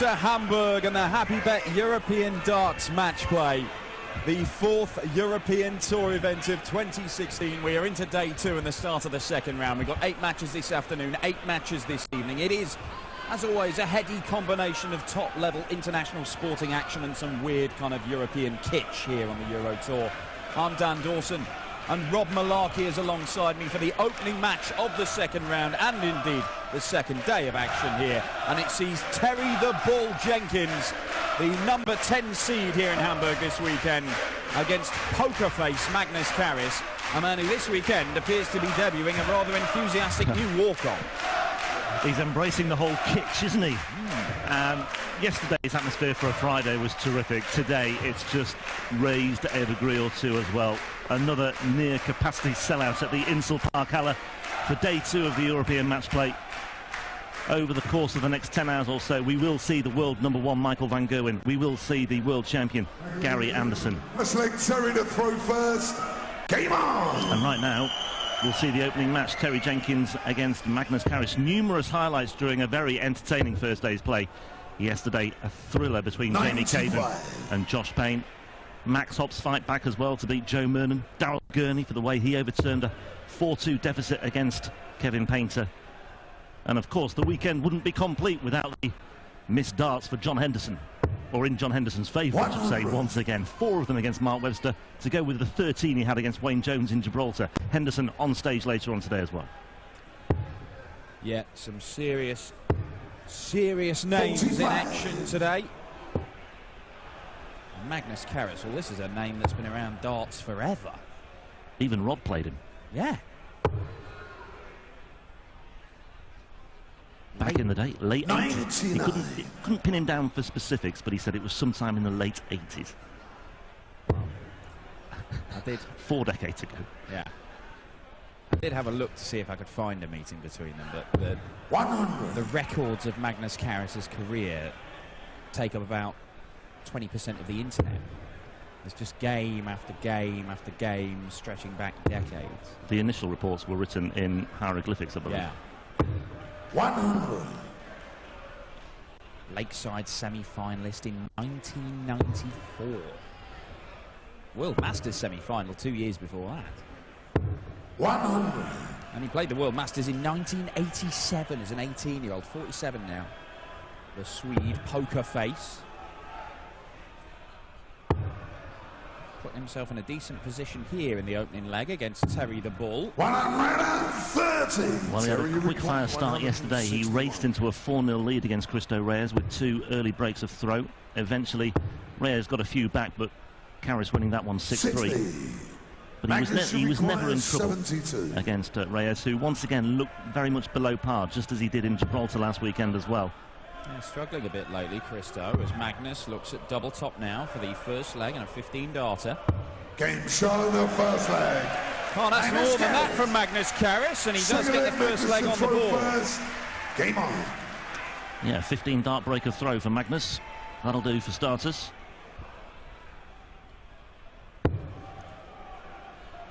to Hamburg and the Happy Bet European Darts match play. The fourth European Tour event of 2016. We are into day two and the start of the second round. We've got 8 matches this afternoon, 8 matches this evening. It is, as always, a heady combination of top-level international sporting action and some weird kind of European kitsch here on the Euro Tour. I'm Dan Dawson, and Rob Malarkey is alongside me for the opening match of the second round and indeed the second day of action here. And it sees Terry the Bull Jenkins, the number 10 seed here in Hamburg this weekend, against poker face Magnus Caris, a man who this weekend appears to be debuting a rather enthusiastic new walk-on. He's embracing the whole kitsch, isn't he? Yesterday's atmosphere for a Friday was terrific. Today it's just raised a degree or two as well. Another near capacity sellout at the Insel Parkhalle for day 2 of the European match play. Over the course of the next 10 hours or so, we will see the world #1 Michael van Gerwen. We will see the world champion Gary Anderson. Let's let Terry to throw first. Game on! And right now, we'll see the opening match, Terry Jenkins against Magnus Caris. Numerous highlights during a very entertaining first day's play. Yesterday, a thriller between Jamie Caven and Josh Payne. Max Hopp's fight back as well to beat Joe Mernon. Darryl Gurney for the way he overturned a 4-2 deficit against Kevin Painter. And of course, the weekend wouldn't be complete without the missed darts for John Henderson. Or in John Henderson's favour, I should say, once again. 4 of them against Mark Webster, to go with the 13 he had against Wayne Jones in Gibraltar. Henderson on stage later on today as well. Yeah, some serious names in action today. Magnus Caris, well, this is a name that's been around darts forever. Even Rob played him. Yeah. Back in the day, late 80s. He couldn't pin him down for specifics, but he said it was sometime in the late 80s. I did. 4 decades ago. Yeah. I did have a look to see if I could find a meeting between them, but the records of Magnus Caris's career take up about 20% of the internet. There's just game after game after game stretching back decades. The initial reports were written in hieroglyphics, I believe. Yeah. 100. Lakeside semi-finalist in 1994. World Masters semi-final 2 years before that. 100. And he played the World Masters in 1987 as an 18-year-old, 47 now. The Swede poker face. Put himself in a decent position here in the opening leg against Terry the Bull. 130. Well, he had a quick-fire start yesterday. He raced into a 4-0 lead against Cristo Reyes with 2 early breaks of throw. Eventually, Reyes got a few back, but Caris winning that one 6-3. But he was never in trouble 72. Against Reyes, who once again looked very much below par, just as he did in Gibraltar last weekend as well. Yeah, struggling a bit lately, Cristo, as Magnus looks at double top now for the first leg and a 15-darter. Game show in the first leg. Oh, that's more than that from Magnus Caris, and he does get the first leg on the board. Game on. Yeah, 15-dart break of throw for Magnus. That'll do for starters.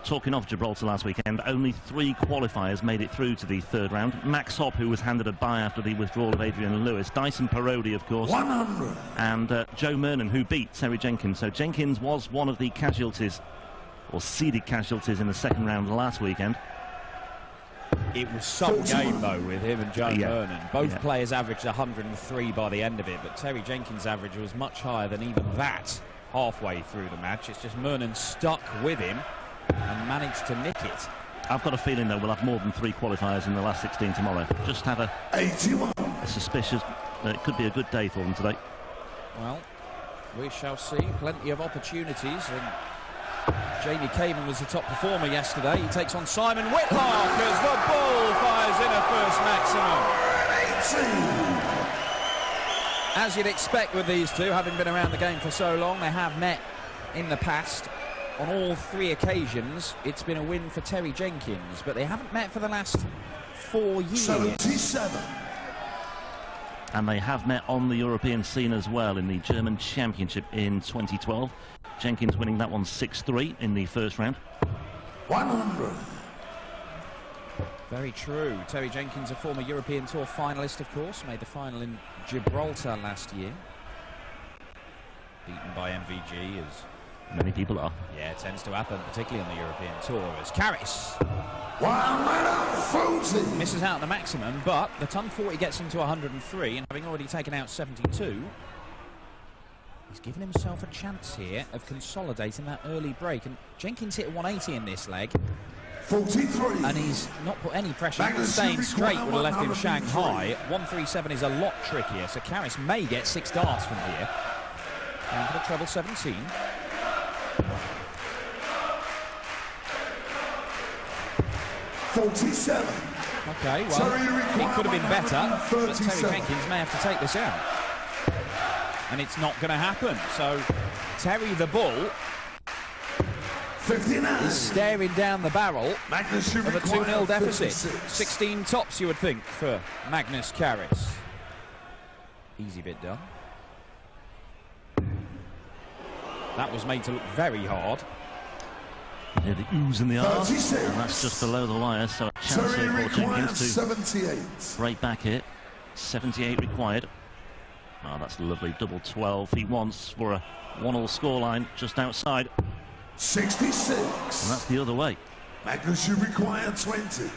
Talking of Gibraltar last weekend, only 3 qualifiers made it through to the third round. Max Hopp, who was handed a bye after the withdrawal of Adrian Lewis. Dyson Parodi, of course. 100. And Joe Mernon, who beat Terry Jenkins. So Jenkins was one of the casualties, or seeded casualties, in the second round last weekend. It was some game, though, with him and Joe Mernon. Both players averaged 103 by the end of it, but Terry Jenkins' average was much higher than even that halfway through the match. It's just Mernon stuck with him and managed to nick it. I've got a feeling, though, we'll have more than 3 qualifiers in the last 16 tomorrow. Just have a suspicious that it could be a good day for them today. Well, we shall see. Plenty of opportunities. And Jamie Caven was the top performer yesterday. He takes on Simon Whitlock as the Bull fires in a first maximum. 18. As you'd expect with these two, having been around the game for so long, they have met in the past. On all 3 occasions, it's been a win for Terry Jenkins, but they haven't met for the last 4 years. 77. And they have met on the European scene as well in the German Championship in 2012. Jenkins winning that one 6-3 in the first round. 100. Very true. Terry Jenkins, a former European Tour finalist, of course, made the final in Gibraltar last year. Beaten by MVG, as many people are. Yeah, it tends to happen, particularly on the European Tour, as Caris misses out the maximum, but the ton 40 gets him to 103, and having already taken out 72, he's given himself a chance here of consolidating that early break. And Jenkins hit a 180 in this leg. 43. And he's not put any pressure. Staying straight would have left him Shanghai. 137 is a lot trickier, so Caris may get 6 darts from here. And for the treble 17. Okay, well, it could have been better, but Terry Jenkins may have to take this out. And it's not going to happen. So Terry the Bull 59. Is staring down the barrel of a 2-0 deficit. 16 tops, you would think, for Magnus Caris. Easy bit done. That was made to look very hard. Yeah, the ooze in the arse, and that's just below the wire, so a chance here for Jenkins to 78. break back here. 78 required. Oh, that's lovely. Double 12 he wants for a 1-all scoreline just outside. 66. And that's the other way. Magnus, you require 20.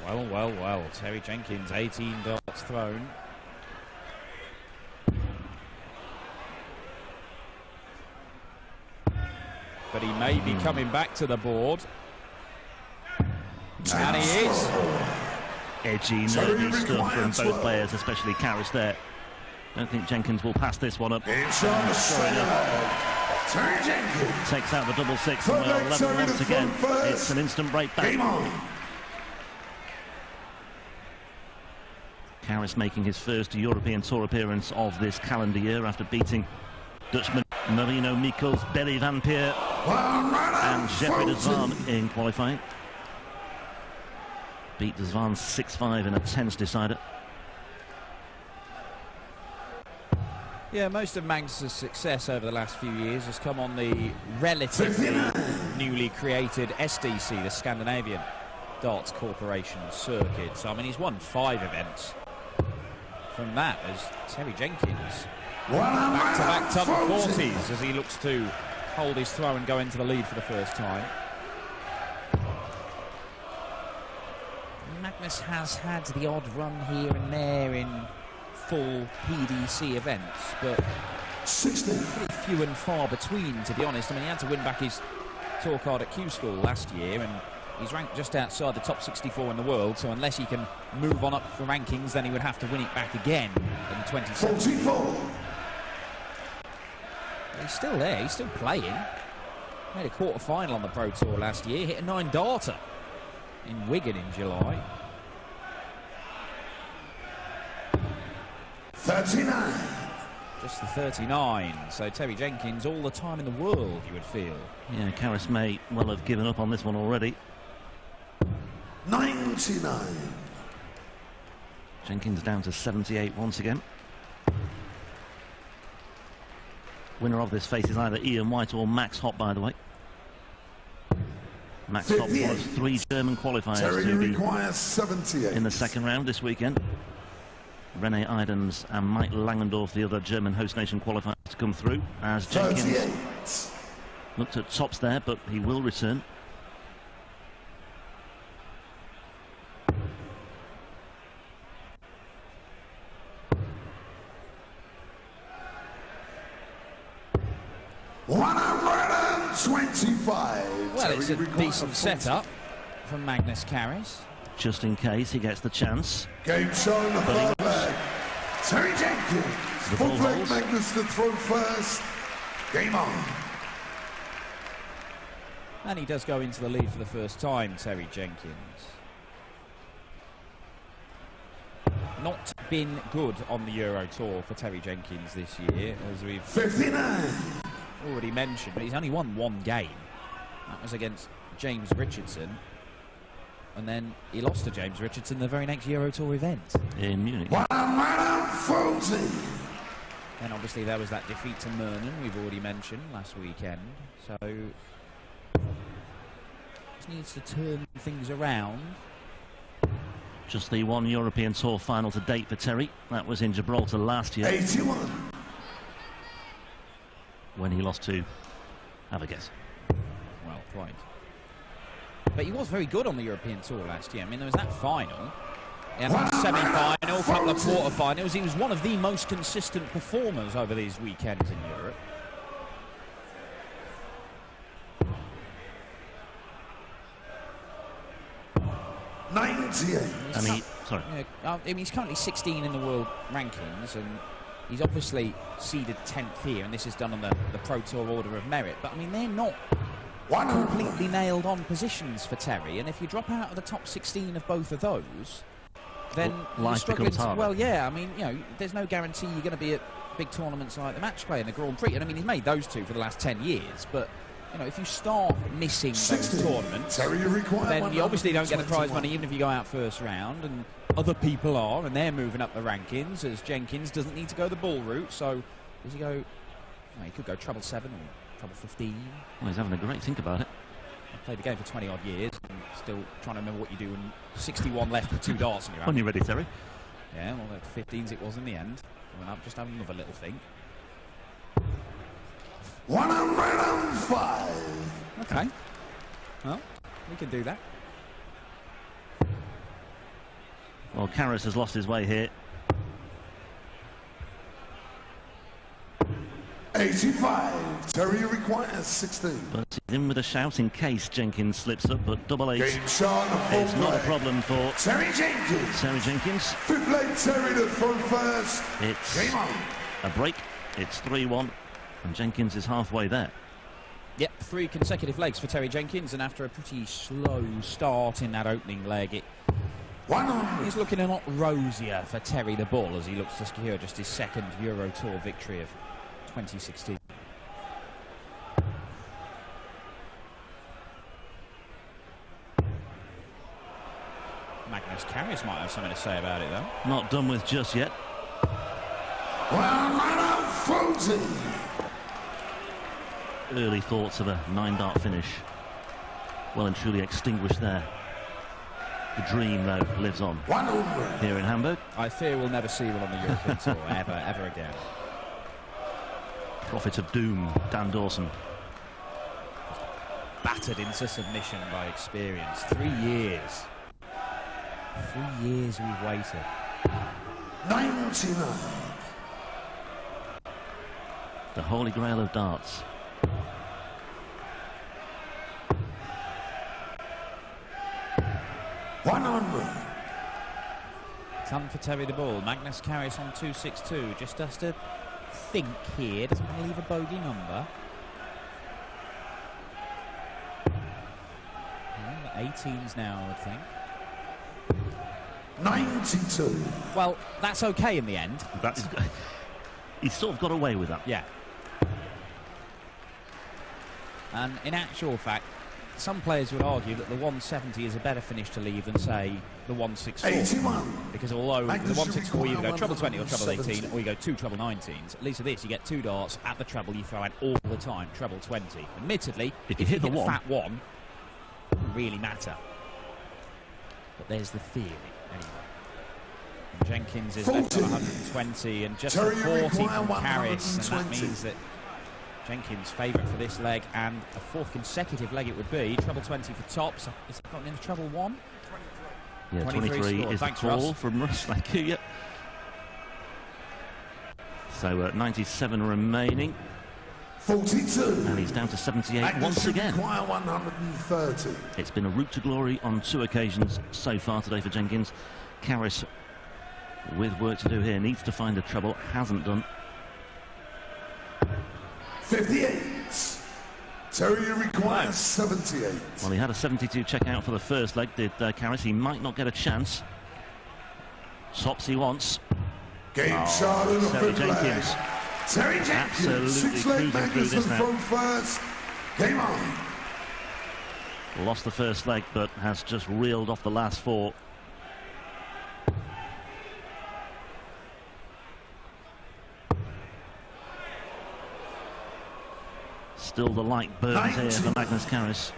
Well, well, well. Terry Jenkins, 18 darts thrown. But he may be coming back to the board. And he is. Edgy, nervy stuff from both players, especially Caris there. Don't think Jenkins will pass this one up. Terry Jenkins takes out the double 6 and we're 11 once again. It's an instant break back. Game on. Caris making his first European Tour appearance of this calendar year after beating Dutchman Marino Mikkels, Berry van Peer and Jeffrey de Zwaan in qualifying. Beat de Zwaan 6-5 in a tense decider. Yeah, most of Magnus's success over the last few years has come on the relatively newly created SDC, the Scandinavian Darts Corporation circuit. So, I mean, he's won 5 events from that as Terry Jenkins back-to-back ton 40s as he looks to hold his throw and go into the lead for the first time. Magnus has had the odd run here and there in full PDC events, but 60. pretty few and far between, to be honest. I mean, he had to win back his tour card at Q School last year, and he's ranked just outside the top 64 in the world, so unless he can move on up the rankings, then he would have to win it back again in 2017. 44. He's still there, he's still playing. Made a quarter-final on the Pro Tour last year, hit a 9-darter in Wigan in July. 39. Just the 39, so Terry Jenkins all the time in the world, you would feel. Yeah, Caris may well have given up on this one already. 99. Jenkins down to 78 once again. Winner of this face is either Ian White or Max Hopp, by the way. Max Hopp, one of 3 German qualifiers Terry to be requires 78. in the second round this weekend. Rene Idens and Mike Langendorf, the other German host nation qualifiers to come through, as Jenkins 38. looked at tops there, but he will return. $125. Well, it's a Terry decent requires setup from Magnus Caris. Just in case he gets the chance. Game show in the third leg. Terry Jenkins. The Full ball leg rolls. Magnus to throw first. Game on. And he does go into the lead for the first time, Terry Jenkins. Not been good on the Euro Tour for Terry Jenkins this year, as we've 59. already mentioned, but he's only won 1 game. That was against James Richardson. And then he lost to James Richardson the very next Euro Tour event. In Munich. 140. And obviously there was that defeat to Mernon we've already mentioned last weekend. So just needs to turn things around Just the one European Tour final to date for Terry. That was in Gibraltar last year. 81. When he lost to, have a guess. Well, quite. But he was very good on the European Tour last year. I mean, there was that final. He had a semi-final, a couple of quarter-finals. He was one of the most consistent performers over these weekends in Europe. I mean, he's currently 16 in the world rankings, and he's obviously seeded 10th here, and this is done on the Pro Tour Order of Merit. But I mean, they're not completely nailed on positions for Terry, and if you drop out of the top 16 of both of those, then life becomes harder. Well, yeah, I mean, you know, there's no guarantee you're going to be at big tournaments like the Matchplay and the Grand Prix. And I mean, he's made those two for the last 10 years, but you know, if you start missing those tournaments, then you obviously don't get the prize money even if you go out first round, and other people are, and they're moving up the rankings, as Jenkins doesn't need to go the bull route. So does he go, well, he could go treble 7 or treble 15. Well, he's having a great think about it. I've played the game for 20 odd years and still trying to remember what you do when 61 left with 2 darts in your hand. When you're ready, Terry. Yeah, well, at 15s it was in the end. Well, I'm just having another little think. 105. Okay. Well, we can do that. Well, Caris has lost his way here. 85. Terry requires 16. But he's in with a shout in case Jenkins slips up, but double 8 Game shot, it's not a problem for Terry Jenkins. Terry Jenkins. 5th leg Terry to throw first. It's Game on. a break. It's 3-1, and Jenkins is halfway there. Yep, 3 consecutive legs for Terry Jenkins, and after a pretty slow start in that opening leg, he's looking a lot rosier for Terry the Bull as he looks to secure just his 2nd Euro Tour victory of 2016. Magnus Caris might have something to say about it, though. Not done with just yet. 140. Early thoughts of a 9-dart finish. Well and truly extinguished there. The dream, though, lives on here in Hamburg. I fear we'll never see one on the European Tour ever again. Prophet of doom, Dan Dawson. Battered into submission by experience. 3 years. 3 years we've waited. 99. The holy grail of darts. Ton for Terry the Bull. Magnus Caris on 262. Just has to think here. Doesn't want to leave a bogey number. The 18s now, I would think. 92. Well, that's okay in the end. That's he's sort of got away with that. Yeah. And in actual fact, some players would argue that the 170 is a better finish to leave than, say, the 164. 81. Because although the 164 you either go treble 20 or treble 18, or you go 2 treble 19s, at least with this you get 2 darts at the treble you throw out all the time, treble 20. Admittedly, if you hit the fat one, it doesn't really matter. But there's the theory, anyway. And Jenkins is left on 120 and just 40 from Caris, and that means that Jenkins' favourite for this leg, and a 4th consecutive leg it would be. Treble 20 for tops. Is it gotten into treble 1? Yeah, 23 is the call from Russ. Thank you. Yep. So 97 remaining. 42. And he's down to 78 once again. 130. It's been a route to glory on 2 occasions so far today for Jenkins. Caris, with work to do here, needs to find a treble. Hasn't done. 58. Terry requires 78. Well, he had a 72 check out for the first leg, did Caris. He might not get a chance. Tops he wants. Game shot in the Terry 5th Jenkins. leg. Terry Jenkins. Absolutely 6th leg cruising through this now. First. Game on. Lost the first leg, but has just reeled off the last 4. Still the light burns here for Magnus Caris.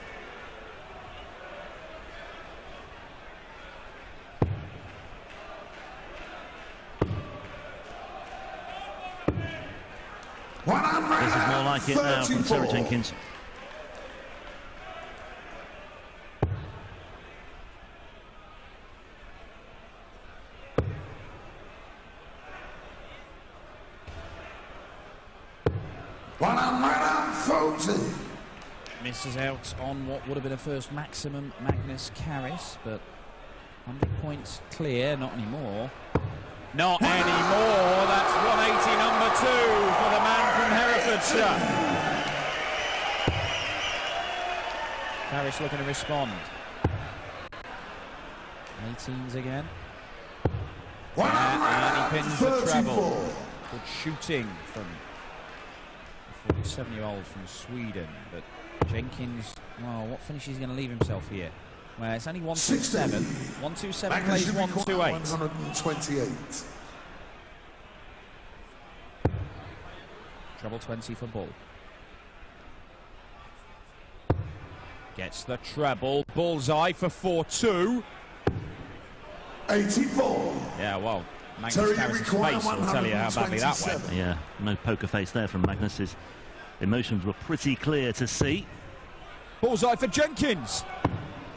This is more like it now from Terry Jenkins. Misses out on what would have been a first maximum, Magnus Caris, but 100 points clear, not anymore. Not anymore, that's 180 number 2 for the man from Herefordshire. Caris looking to respond. 18s again. And he pins the treble. Good shooting from the 47-year-old from Sweden, but Jenkins, well, what finish is he going to leave himself here? Well, it's only 127. 127 plays 128. 128. Treble 20 for Bull. Gets the treble. Bullseye for 4-2. 84. Yeah, well, Magnus Caris' face will tell you how badly that went. Yeah, no poker face there from Magnus. His emotions were pretty clear to see. Bullseye for Jenkins.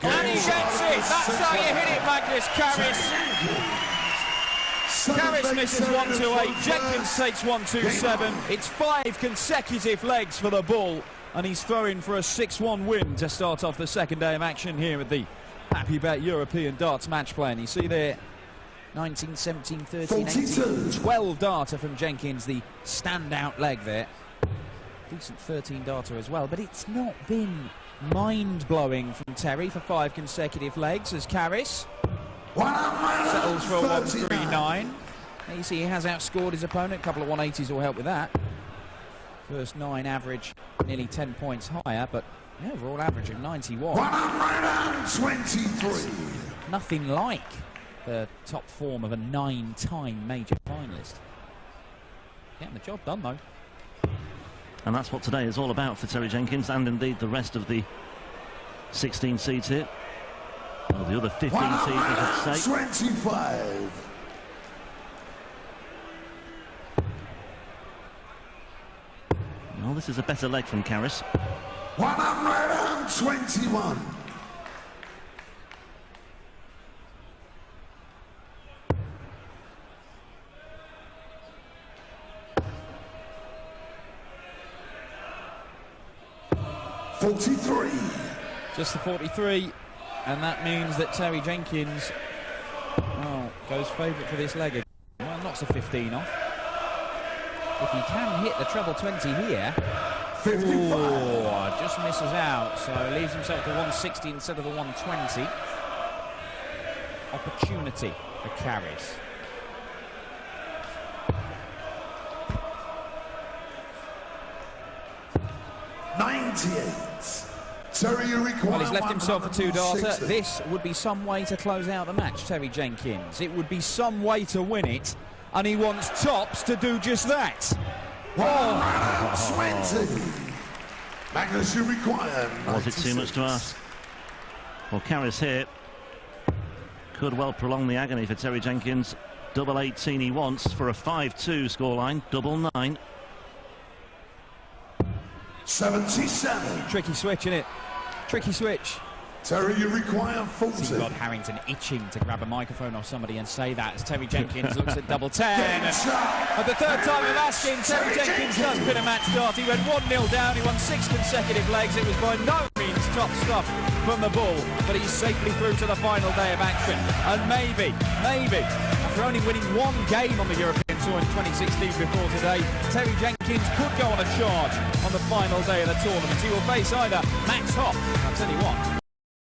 And he gets it. That's how you hit it, Magnus Caris. Caris misses 128. Jenkins takes 127. It's 5 consecutive legs for the Bull, and he's throwing for a 6-1 win to start off the second day of action here at the Happy Bet European Darts match play. And you see there 19, 17, 13, 18, 12 darter from Jenkins, the standout leg there. Decent 13 darter as well, but it's not been mind-blowing from Terry for 5 consecutive legs as Caris settles for a 139. You see he has outscored his opponent. A couple of 180s will help with that. First 9 average, nearly 10 points higher, but the overall average of 91. 123. Nothing like the top form of a 9-time major finalist. Getting the job done, though. And that's what today is all about for Terry Jenkins, and indeed the rest of the 16 seeds here. Well, the other 15 seeds, I should say. 25. Well, this is a better leg from Caris. 121. Just the 43, and that means that Terry Jenkins, well, goes favourite for this leg again. Well, knocks the 15 off. If he can hit the treble 20 here, 55. Just misses out, so leaves himself to 160 instead of the 120. Opportunity for Caris. Terry, you require. Well, he's left himself a 2 darter. This would be some way to close out the match, Terry Jenkins. It would be some way to win it, and he wants tops to do just that. 120. Magnus, you require. Was it too much to ask? Well, Caris here could well prolong the agony for Terry Jenkins. Double 18 he wants for a 5-2 scoreline. Double 9. 77. Tricky switch, isn't it? Tricky switch. Terry, you require 40. See Rod Harrington itching to grab a microphone off somebody and say that as Terry Jenkins looks at double 10. At the third time of asking, Terry Jenkins does pin a match start. He went 1-0 down. He won 6 consecutive legs. It was by no means top stuff from the Bull, but he's safely through to the final day of action. And maybe, after only winning 1 game on the European Tour in 2016 before today, Terry Jenkins could go on a charge on the final day of the tournament. He will face either Max Hopp, I'll tell you what,